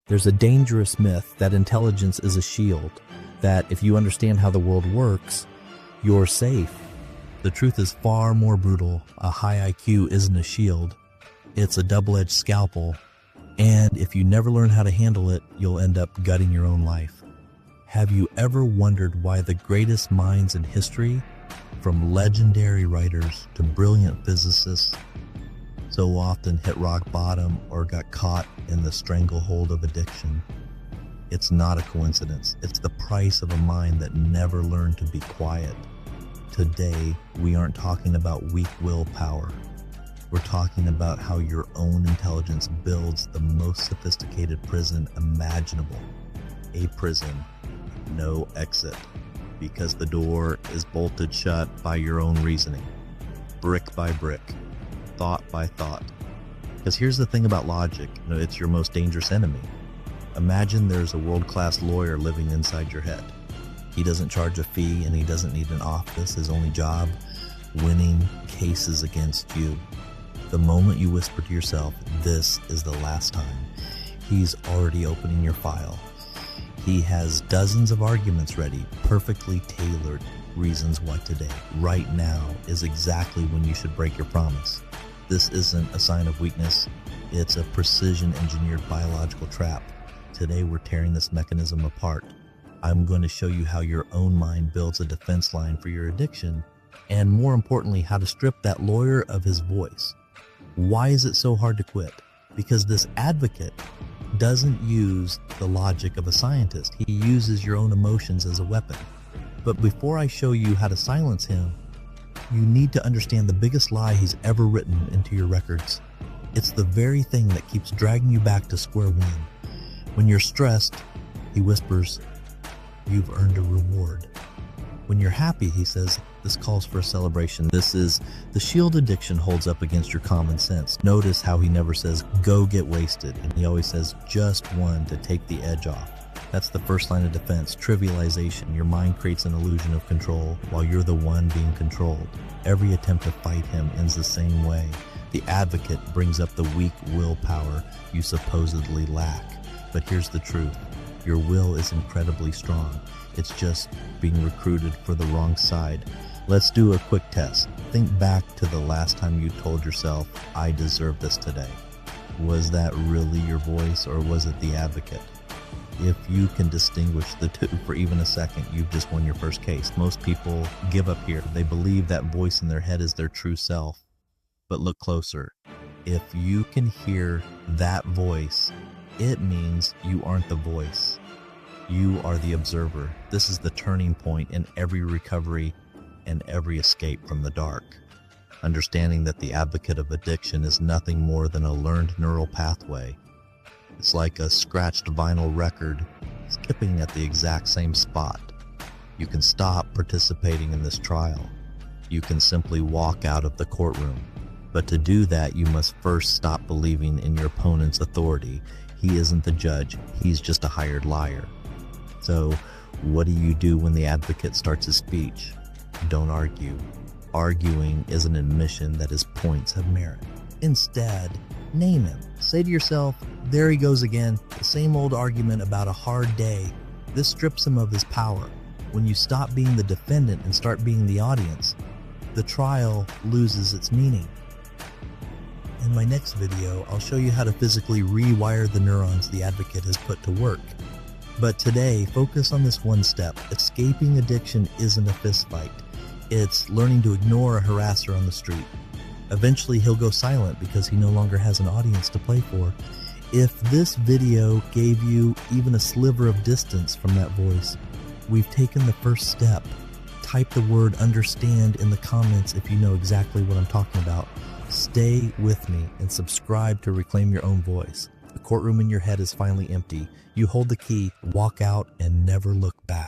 There's a dangerous myth that intelligence is a shield, that if you understand how the world works, you're safe. The truth is far more brutal. A high IQ isn't a shield. It's a double-edged scalpel. And if you never learn how to handle it, you'll end up gutting your own life. Have you ever wondered why the greatest minds in history, from legendary writers to brilliant physicists, so often hit rock bottom or got caught in the stranglehold of addiction? It's not a coincidence. It's the price of a mind that never learned to be quiet. Today, we aren't talking about weak willpower. We're talking about how your own intelligence builds the most sophisticated prison imaginable. A prison, no exit, because the door is bolted shut by your own reasoning, brick by brick, thought by thought. Because here's the thing about logic, it's your most dangerous enemy. Imagine there's a world-class lawyer living inside your head. He doesn't charge a fee and he doesn't need an office. His only job, winning cases against you. The moment you whisper to yourself, "This is the last time," he's already opening your file. He has dozens of arguments ready, perfectly tailored reasons why today, right now, is exactly when you should break your promise. This isn't a sign of weakness. It's a precision-engineered biological trap. Today, we're tearing this mechanism apart. I'm going to show you how your own mind builds a defense line for your addiction, and more importantly, how to strip that lawyer of his voice. Why is it so hard to quit? Because this advocate doesn't use the logic of a scientist. He uses your own emotions as a weapon. But before I show you how to silence him, you need to understand the biggest lie he's ever written into your records. It's the very thing that keeps dragging you back to square one. When you're stressed, he whispers, "You've earned a reward." When you're happy, he says, "This calls for a celebration." This is the shield addiction holds up against your common sense. Notice how he never says, "Go get wasted," and he always says, "Just one," to take the edge off. That's the first line of defense, trivialization. Your mind creates an illusion of control while you're the one being controlled. Every attempt to fight him ends the same way. The advocate brings up the weak willpower you supposedly lack. But here's the truth. Your will is incredibly strong. It's just being recruited for the wrong side. Let's do a quick test. Think back to the last time you told yourself, "I deserve this today." Was that really your voice, or was it the advocate? If you can distinguish the two for even a second, you've just won your first case. Most people give up here. They believe that voice in their head is their true self. But look closer. If you can hear that voice, it means you aren't the voice. You are the observer. This is the turning point in every recovery and every escape from the dark. Understanding that the advocate of addiction is nothing more than a learned neural pathway. It's like a scratched vinyl record skipping at the exact same spot. You can stop participating in this trial. You can simply walk out of the courtroom. But to do that, you must first stop believing in your opponent's authority. He isn't the judge. He's just a hired liar. So, what do you do when the advocate starts his speech? Don't argue. Arguing is an admission that his points have merit. Instead, name him. Say to yourself, "There he goes again, the same old argument about a hard day." This strips him of his power. When you stop being the defendant and start being the audience, the trial loses its meaning. In my next video, I'll show you how to physically rewire the neurons the advocate has put to work. But today, focus on this one step. Escaping addiction isn't a fistfight. It's learning to ignore a harasser on the street. Eventually, he'll go silent because he no longer has an audience to play for. If this video gave you even a sliver of distance from that voice, we've taken the first step. Type the word "understand" in the comments if you know exactly what I'm talking about. Stay with me and subscribe to reclaim your own voice. The courtroom in your head is finally empty. You hold the key, walk out, and never look back.